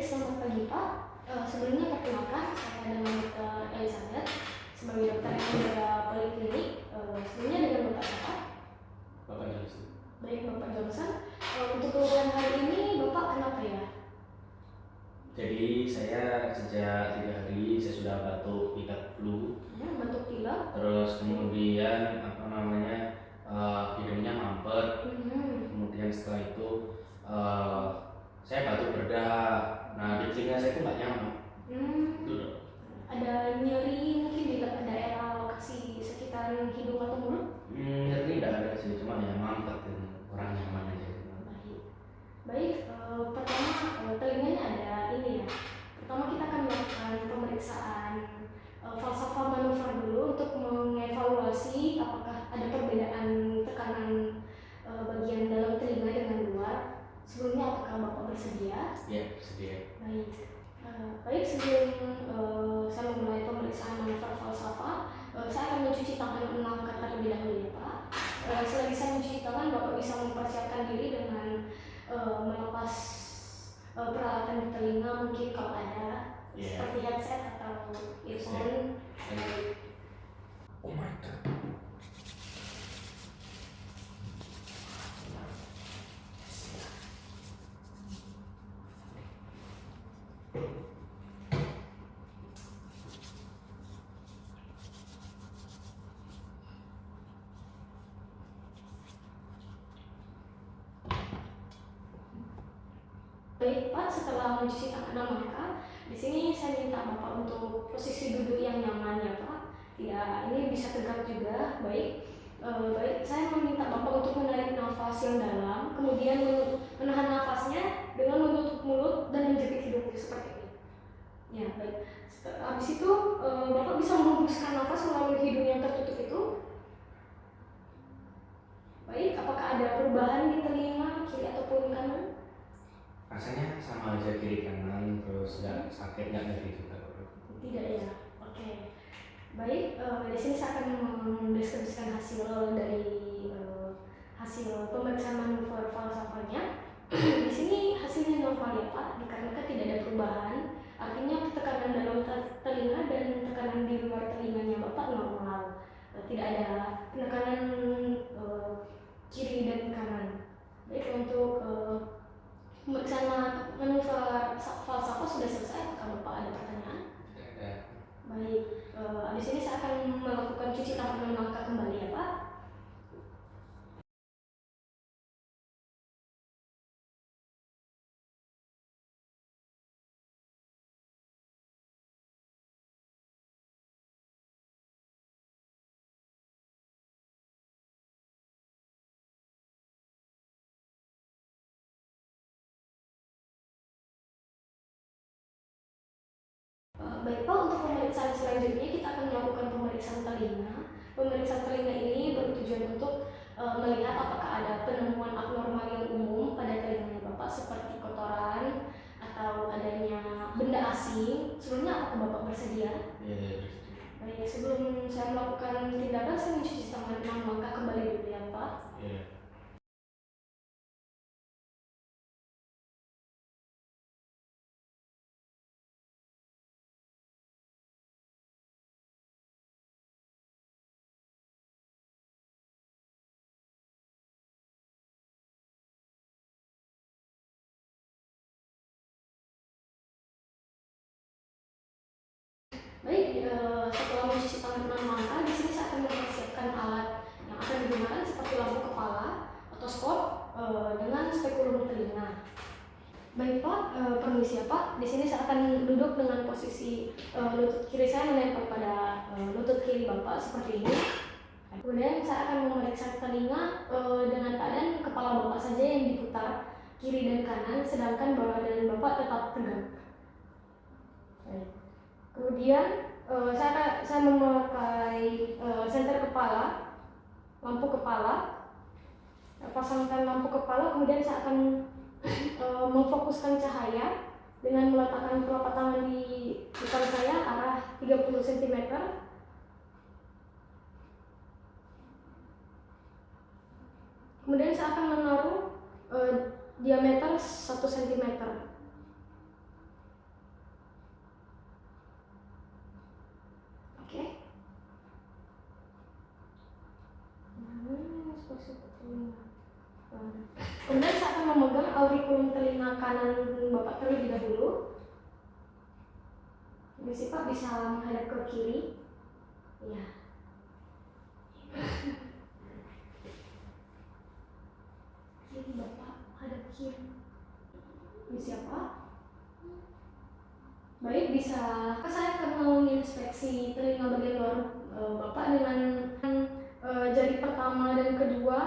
selamat pagi Pak. Sebelumnya perkenalkan, saya dengan Dr. Elizabeth sebagai dokter yang menjaga poliklinik. Sebelumnya dengan Bapak siapa? Bapak Johnson. Baik, Bapak Johnson. Untuk keluhan hari ini Bapak kenapa ya? Jadi saya sejak 3 hari saya sudah batuk pilek flu. Batuk pilek. Terus kemudian hidungnya mampet. Kemudian setelah itu saya batuk berdarah. Nah di telinga saya itu nggak nyaman. Ada nyeri mungkin di daerah lokasi sekitar hidung atau mulut? Nyeri tidak ada sih, cuma ya mampet orang nyaman aja. Baik, pertama telinganya ada ini ya. Pertama kita akan melakukan pemeriksaan falsafah manuver dulu untuk mengevaluasi apakah ada perbedaan tekanan bagian dalam telinga dengan luar. Sebelumnya apakah Bapak bersedia? Ya, bersedia. Baik, sebelum saya memulai pemeriksaan manuver falsafah, saya akan mencuci tangan 6 kali terlebih dahulu ya Pak. Selagi saya mencuci tangan, Bapak bisa mempersiapkan diri dengan melepas peralatan di telinga, mungkin kalau ada seperti headset atau earphone. Oh my god. Baik Pak, setelah mencuci tangan maka di sini saya minta Bapak untuk posisi duduk yang nyaman ya Pak. Ya, ini bisa tegak juga. Baik, saya meminta Bapak untuk menarik nafas yang dalam, kemudian menahan nafasnya dengan menutup mulut dan menjepit hidung seperti ini. Ya, baik. Habis itu Bapak bisa menghembuskan nafas melalui hidung yang tertutup itu. Baik, apakah ada perubahan di telinga kiri ataupun kanan? Rasanya sama aja kiri kanan, terus nggak sakit, nggak nyeri juga. Tidak ya, oke. Baik, di sini saya akan mendeskripsikan hasil dari hasil pemeriksaan manuver falsafahnya. Di sini hasilnya normal ya Pak, dikarenakan tidak ada perubahan. Artinya tekanan dalam telinga dan tekanan di luar telinganya Bapak normal. Tidak ada penekanan kiri dan kanan. Baik, untuk pemeriksaan manuver falsafah sudah selesai. Apakah Bapak ada pertanyaan? Tidak. Baik, di sini saya akan melakukan cuci tangan langkah kembali ya Pak. Baik Pak, untuk pemeriksaan selanjutnya kita akan melakukan pemeriksaan telinga. Pemeriksaan telinga ini bertujuan untuk melihat apakah ada penemuan abnormal yang umum pada telinganya Bapak seperti kotoran atau adanya benda asing. Sebelumnya apakah Bapak bersedia? Ya, bersedia. Baik, sebelum saya melakukan tindakan, saya mencuci tangan 6 langkah kembali dulu ya Pak. Ya. Baik, setelah mencuci tangan 6 langkah, di sini saya akan mempersiapkan alat yang akan digunakan seperti lampu kepala, otoskop, dengan spekulum telinga. Baik Pak, permisi ya Pak. Di sini saya akan duduk dengan posisi lutut kiri saya menempel pada lutut kiri Bapak seperti ini. Kemudian saya akan memeriksa telinga dengan keadaan kepala Bapak saja yang diputar kiri dan kanan, sedangkan badan Bapak tetap tegak. Baik. Kemudian saya memakai senter kepala, lampu kepala, pasangkan lampu kepala, kemudian saya akan memfokuskan cahaya dengan meletakkan telapak tangan di depan saya arah 30 cm. Kemudian saya akan menaruh diameter 1 cm. telinga kanan Bapak terlebih dahulu. Permisi Pak, bisa menghadap ke kiri. Ya. Kiri Bapak, hadap kiri. Permisi Pak. Baik, bisa. Saya akan menginspeksi telinga bagian luar Bapak dengan jari pertama dan kedua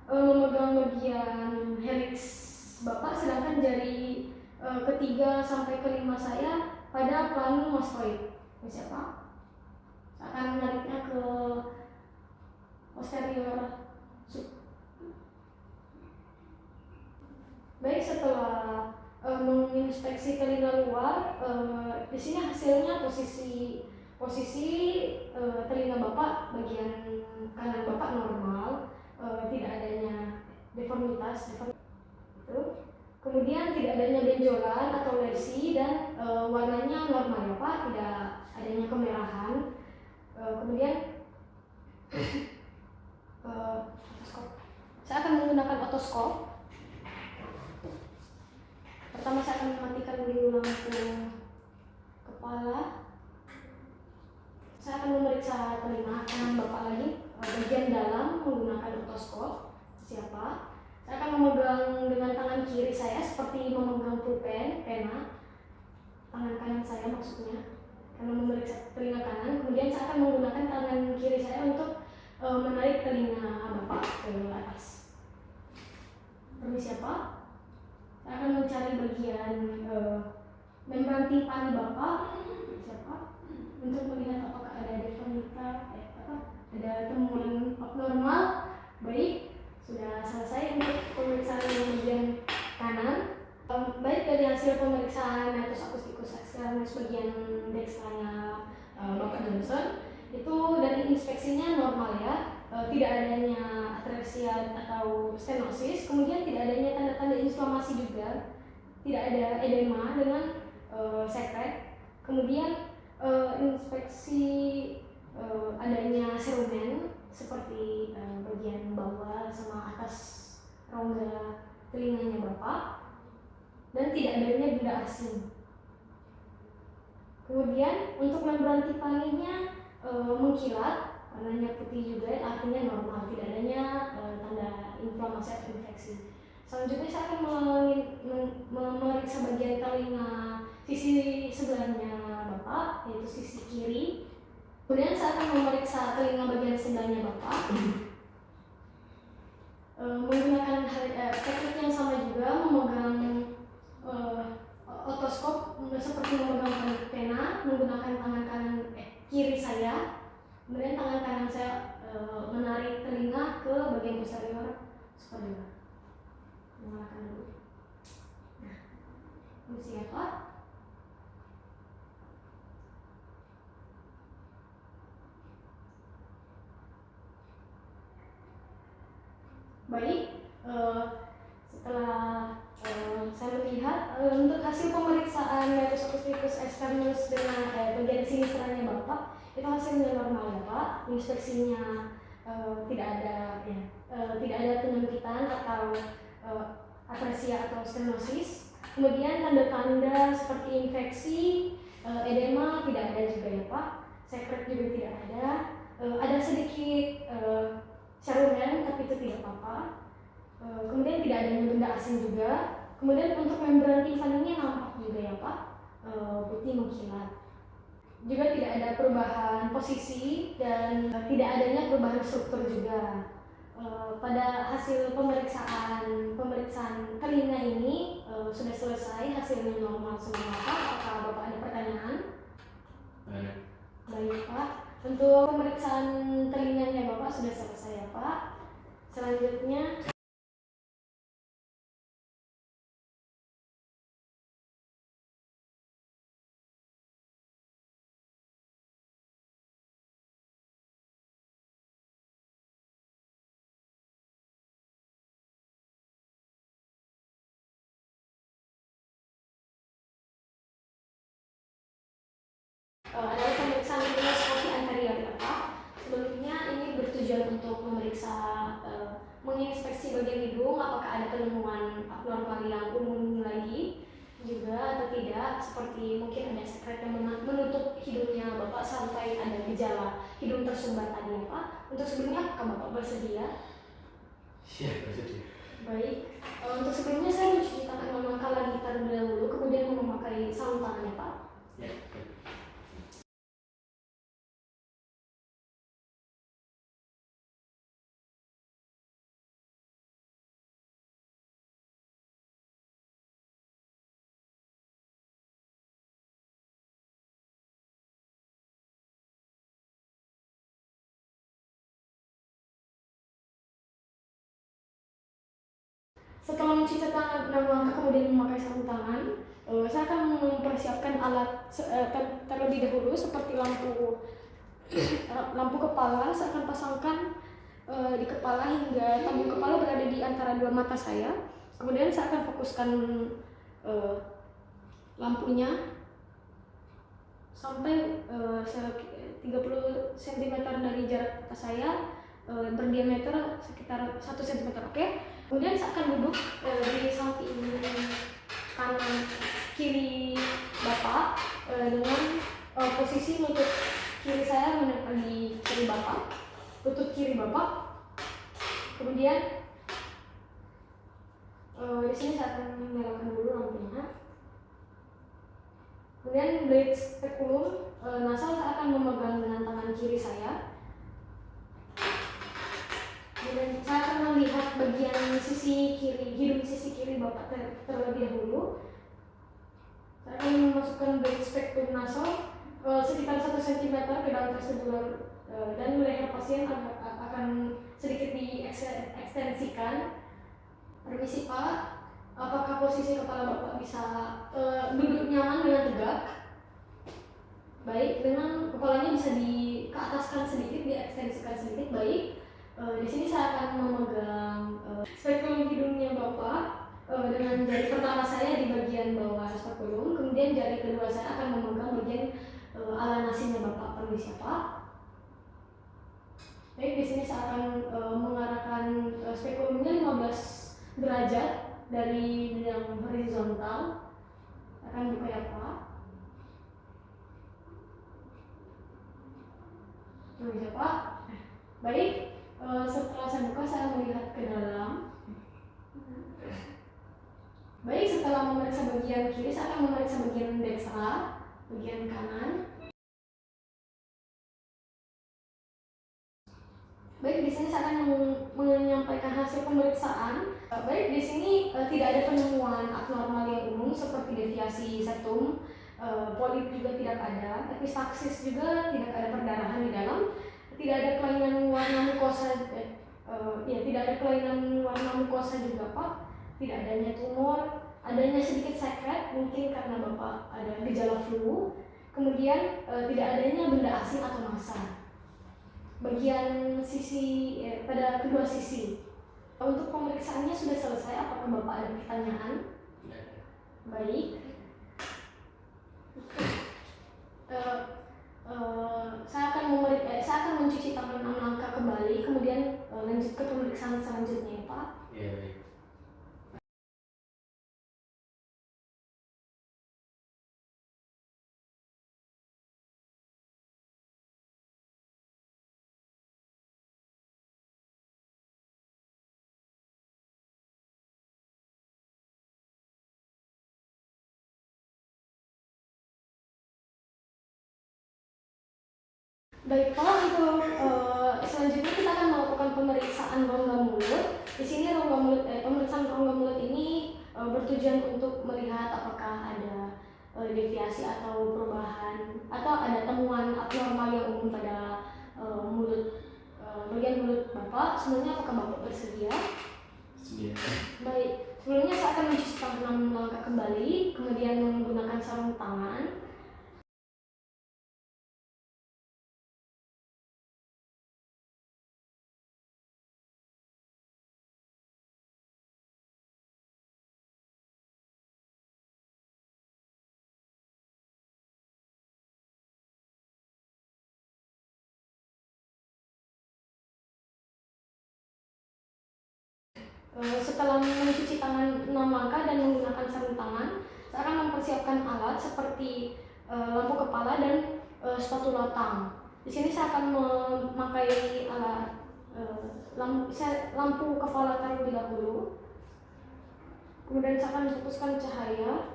memegang bagian helix Bapak, sedangkan jari ketiga sampai kelima saya pada planum mastoid. Permisi Pak. Saya akan menariknya ke posterior. Baik, setelah menginspeksi telinga luar, di sini hasilnya posisi telinga Bapak bagian kanan Bapak normal, tidak adanya deformitas itu. Kemudian tidak adanya benjolan atau lesi dan warnanya normal ya Pak, tidak adanya kemerahan. Kemudian otoskop. Saya akan menggunakan otoskop. Pertama saya akan mematikan dulu lampu kepala. Saya akan memeriksa telinga kanan Bapak lagi, bagian dalam menggunakan otoskop. Siapa? Saya akan memegang dengan tangan kiri saya seperti memegang pulpen, pena. Tangan kanan saya maksudnya, karena memeriksa telinga kanan. Kemudian saya akan menggunakan tangan kiri saya untuk menarik telinga Bapak ke atas. Permisi Pak. Saya akan mencari bagian membran timpani Bapak, siapa, untuk melihat apakah ada deformita, ada temuan abnormal. Baik, sudah selesai untuk pemeriksaan bagian kanan. Baik, dari hasil pemeriksaan metus akusticus externus bagian dextranya Bapak Johnson, itu dari inspeksinya normal ya. Tidak adanya atresia atau stenosis, kemudian tidak adanya tanda-tanda inflamasi juga, tidak ada edema dengan sekret. Kemudian inspeksi adanya serumen seperti bagian bawah sama atas rongga telinganya Bapak, dan tidak adanya benda asing. Kemudian untuk membran timpaninya mengkilat, warnanya putih juga, artinya normal, tidak adanya tanda inflamasi atau infeksi. Selanjutnya saya akan memeriksa bagian telinga sisi sebelahnya Bapak, yaitu sisi kiri. Kemudian saya akan memeriksa telinga bagian sebelahnya Bapak menggunakan teknik yang sama juga, memegang otoskop seperti memegang pena, menggunakan tangan kanan kiri saya. Kemudian tangan kanan saya menarik telinga ke bagian posterior superior. Menyalakan dulu. Nah, ini siapa? Baik, setelah saya melihat untuk hasil pemeriksaan metus akusticus externus dengan bagian sinistranya Bapak, itu hasilnya normal ya Pak. Inspeksinya tidak ada tidak ada penyempitan atau atresia atau stenosis. Kemudian tanda-tanda seperti infeksi, edema tidak ada juga ya Pak. Sekret juga tidak ada. Ada sedikit serumen tapi itu tidak apa-apa. Kemudian tidak adanya benda asing juga. Kemudian untuk membran timpaninya nampak juga ya Pak, putih mengkilat. Juga tidak ada perubahan posisi dan tidak adanya perubahan struktur juga. Pada hasil pemeriksaan telinga ini sudah selesai, hasilnya normal semua Pak. Apakah Bapak ada pertanyaan? Baik Pak. Untuk pemeriksaan telinganya Bapak sudah selesai ya Pak. Selanjutnya adalah pemeriksaan endoscopi anterior ya Pak. Sebelumnya ini bertujuan untuk memeriksa menginspeksi bagian hidung apakah ada penemuan abnormal yang umum lagi juga atau tidak, seperti mungkin ada sekret yang menutup hidungnya Bapak sampai ada gejala hidung tersumbat tadi ya Pak. Untuk sebelumnya apakah Bapak bersedia? Iya, bersedia. Baik, untuk sebelumnya saya mencuci tangan memangkal lagi terlebih dahulu, kemudian memakai sarung tangan ya Pak. Ya. Setelah mencuci tangan dan langkah kemudian memakai sarung tangan, saya akan mempersiapkan alat terlebih dahulu seperti lampu kepala. Saya akan pasangkan di kepala hingga tabung kepala berada di antara dua mata saya. Kemudian saya akan fokuskan lampunya sampai 30 cm dari jarak mata saya, berdiameter sekitar 1 cm. Oke. Kemudian saya akan duduk di samping kanan kiri Bapak dengan posisi lutut kiri saya menempel di kiri Bapak, lutut kiri Bapak. Kemudian di sini saya akan menyalakan dulu lampunya. Kemudian blade speculum nasal saya akan memegang dengan tangan kiri saya. Kemudian saya akan melihat bagian sisi kiri, hidung sisi kiri Bapak terlebih dahulu. Saya akan memasukkan blade speculum nasal sekitar 1 cm ke dalam vestibular dan leher pasien akan sedikit diekstensikan. Permisi Pak, apakah posisi kepala Bapak bisa duduk nyaman dengan tegak? Baik, dengan kepalanya bisa keataskan sedikit, diekstensikan sedikit. Baik. Di sini saya akan memegang spekulum hidungnya Bapak dengan jari pertama saya di bagian bawah spekulum, kemudian jari kedua saya akan memegang bagian ala nasinya Bapak. Permisi Pak. Baik, di sini saya akan mengarahkan spekulumnya 15 derajat dari yang horizontal. Akan buka ya Pak. Permisi Pak. Baik. Setelah saya buka, saya melihat ke dalam. Baik, setelah memeriksa bagian kiri, saya akan memeriksa bagian dekstra, bagian kanan. Baik, di sini saya akan menyampaikan hasil pemeriksaan. Baik, di sini tidak ada penemuan abnormal yang umum seperti deviasi septum, polip juga tidak ada, epistaxis juga tidak ada perdarahan di dalam. Tidak ada kelainan warna mukosa, tidak ada kelainan warna mukosa juga Pak. Tidak adanya tumor, adanya sedikit sekret mungkin karena Bapak ada gejala flu. Kemudian tidak adanya benda asing atau massa bagian sisi pada kedua sisi. Untuk pemeriksaannya sudah selesai. Apakah Bapak ada pertanyaan? Baik. Saya akan mencuci tangan 6 langkah kembali, kemudian lanjut ke pemeriksaan selanjutnya ya Pak. Iya, baik. Baik Pak, untuk selanjutnya kita akan melakukan pemeriksaan rongga mulut. Di sini pemeriksaan rongga mulut ini bertujuan untuk melihat apakah ada deviasi atau perubahan atau ada temuan abnormal yang umum pada bagian mulut Bapak. Sebenarnya apakah Bapak bersedia? Sedia. Baik, sebelumnya saya akan mencuci tangan 6 langkah kembali, kemudian menggunakan sarung tangan. Setelah mencuci tangan 6 langkah dan menggunakan sarung tangan, saya akan mempersiapkan alat seperti lampu kepala dan spatula tang. Di sini saya akan memakai alat lampu kepala terlebih dahulu. Kemudian saya akan fokuskan cahaya,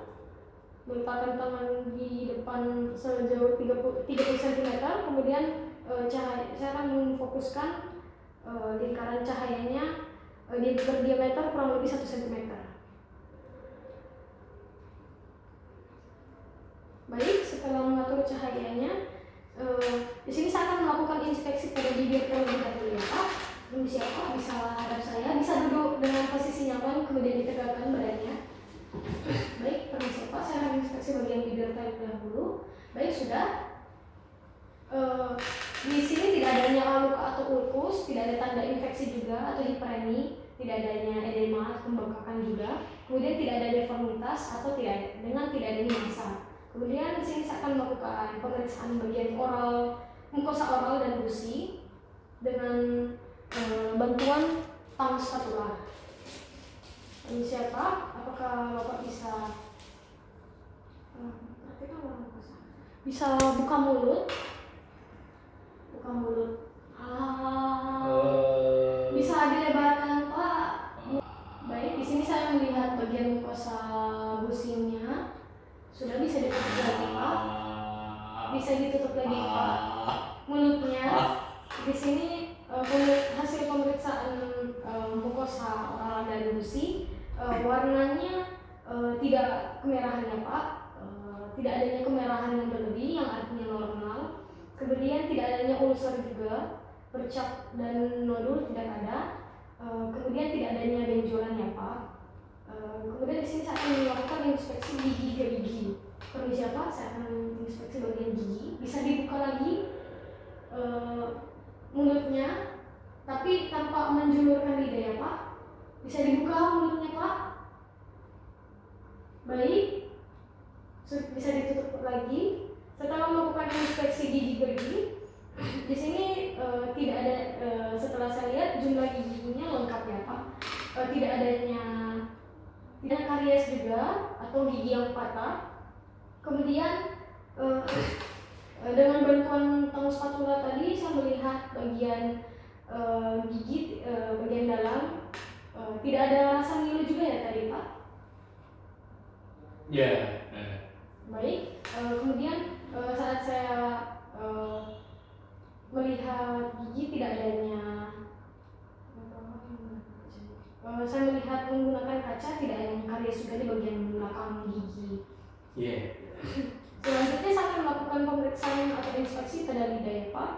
meletakkan tangan di depan sejauh 30 cm. Kemudian saya akan memfokuskan lingkaran cahayanya di berdiameter kurang lebih 1 cm. Baik, setelah mengatur cahayanya, di sini saya akan melakukan inspeksi pada bibir terlebih dahulu ya Pak. Permisi ya Pak, bisa hadap saya, bisa duduk dengan posisi nyaman, kemudian ditegakkan badannya. Baik, permisi ya Pak, saya akan inspeksi bagian bibir terlebih dahulu. Baik, sudah. Di sini tidak adanya luka atau ulkus, tidak ada tanda infeksi juga atau hiperemi, tidak adanya edema, pembengkakan juga. Kemudian tidak ada deformitas atau tidak adanya massa. Kemudian di sini saya akan melakukan pemeriksaan bagian oral, mukosa oral dan gusi dengan bantuan tang spatula. Ini siapa? Apakah Bapak bisa buka mulut? Bisa dilebarkan Pak. Baik, di sini saya melihat bagian mukosa gusinya. Sudah bisa ditutup lagi Pak. Bisa ditutup lagi Pak. Mulutnya. Di sini hasil pemeriksaan mukosa oral dan gusi, warnanya tidak kemerahan ya Pak. Tidak adanya kemerahan yang berlebih yang artinya normal. Kemudian tidak adanya ulcer juga, bercak dan nodul tidak ada. Kemudian tidak adanya benjolan ya Pak. Kemudian di sini saya akan melakukan inspeksi gigi ke gigi. Permisi ya Pak, saya akan inspeksi bagian gigi. Bisa dibuka lagi mulutnya, tapi tanpa menjulurkan lidah ya Pak. Bisa dibuka mulutnya Pak. Baik, bisa ditutup lagi. Setelah melakukan inspeksi gigi ke gigi, di sini tidak ada. Setelah saya lihat jumlah giginya lengkap ya Pak. Tidak adanya karies juga atau gigi yang patah. Kemudian dengan bantuan tang spatula tadi saya melihat bagian gigi bagian dalam tidak ada rasa ngilu juga ya tadi Pak. Ya. Baik, kemudian saat saya melihat gigi tidak adanya, saya melihat menggunakan kaca tidak adanya karies juga di bagian belakang gigi. Yeah. Selanjutnya saya akan melakukan pemeriksaan atau inspeksi pada lidah ya Pak.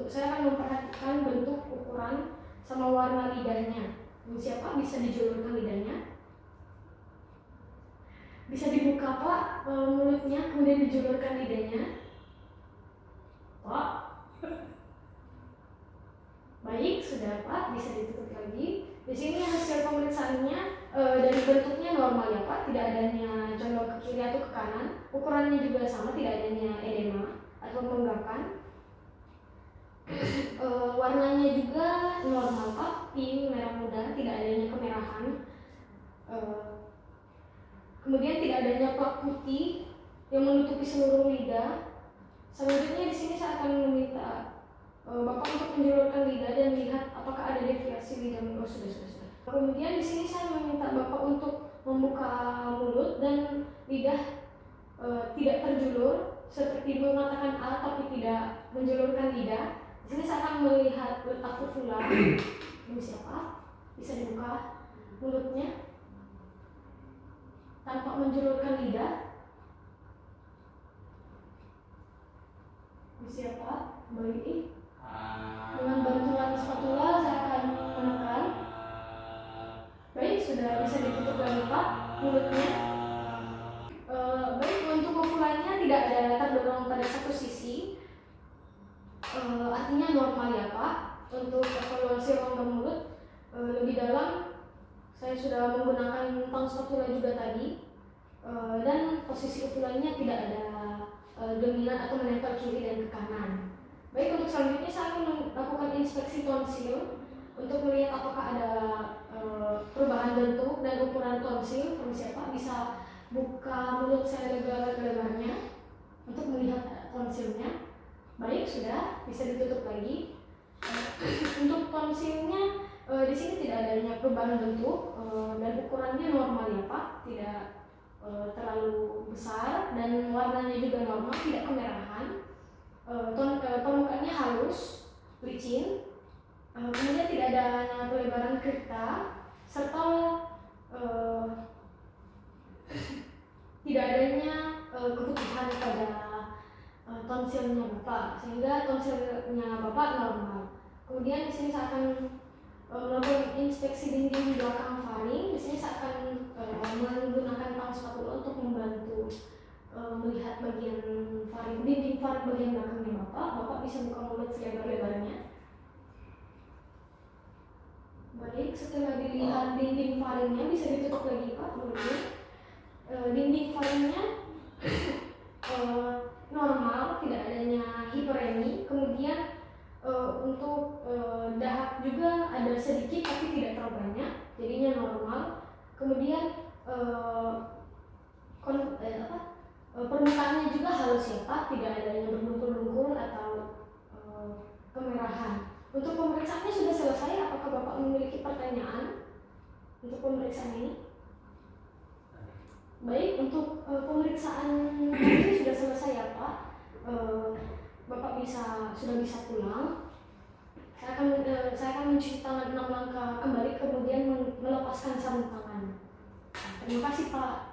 Saya akan memperhatikan bentuk, ukuran, sama warna lidahnya. Siapa bisa dijulurkan lidahnya? Bisa dibuka Pak mulutnya, kemudian dijulurkan lidahnya. Pak. Baik, sudah Pak, bisa ditutup lagi. Di sini hasil pemeriksaannya dari bentuknya normal ya Pak, tidak adanya condong ke kiri atau ke kanan. Ukurannya juga sama, tidak adanya edema atau pembengkakan. Warnanya juga normal Pak, pink, merah muda, tidak adanya kemerahan. Kemudian tidak adanya plak putih yang menutupi seluruh lidah. Selanjutnya di sini saya akan meminta Bapak untuk menjulurkan lidah dan lihat apakah ada deviasi lidah. Sudah. Kemudian di sini saya meminta Bapak untuk membuka mulut dan lidah tidak terjulur seperti mengatakan A tapi tidak menjulurkan lidah. Di sini saya akan melihat letak uvula. Ini siapa? Bisa dibuka mulutnya tanpa menjulurkan lidah. Ini siapa? Baik. Dengan bantuan spatula saya akan menekan. Baik, sudah bisa ditutup lagi Pak mulutnya. Baik, untuk uvulanya tidak ada terdorong pada satu sisi. Artinya normal ya Pak. Untuk evaluasi rongga mulut lebih dalam, saya sudah menggunakan tang spatula juga tadi. Dan posisi uvulanya tidak ada dominan atau menempel kiri dan ke kanan. Baik, untuk selanjutnya saya akan melakukan inspeksi tonsil untuk melihat apakah ada perubahan bentuk dan ukuran tonsil. Permisi Pak, bisa buka mulut saya lebar-lebarnya untuk melihat tonsilnya. Baik, sudah bisa ditutup lagi. Untuk tonsilnya di sini tidak adanya perubahan bentuk dan ukurannya normal ya Pak, tidak terlalu besar dan warnanya juga normal, tidak kemerahan. Permukaannya halus, licin, kemudian tidak adanya pelebaran kripta serta tidak adanya keputihan pada tonsilnya Bapak, sehingga tonsilnya Bapak normal. Kemudian di sini saya akan melakukan inspeksi dinding belakang faring. Di sini saya akan menggunakan tang spatula untuk membantu melihat bagian faring, dinding faring bagian belakangnya Bapak. Bapak bisa buka mulut selebar-lebarnya. Baik, setelah dilihat dinding faringnya bisa ditutup lagi Pak mulutnya. Dinding faringnya normal, tidak adanya hiperemi. Kemudian untuk dahak juga ada sedikit tapi tidak terlalu banyak, jadinya normal. Kemudian permukaannya juga halus ya Pak, tidak adanya berbungkul-bungkul atau kemerahan. Untuk pemeriksaannya sudah selesai. Apakah Bapak memiliki pertanyaan untuk pemeriksaan ini? Baik, untuk pemeriksaan ini sudah selesai ya Pak. Bapak sudah bisa pulang. Saya akan mencuci tangan 6 langkah kembali, kemudian melepaskan sarung tangan. Terima kasih Pak.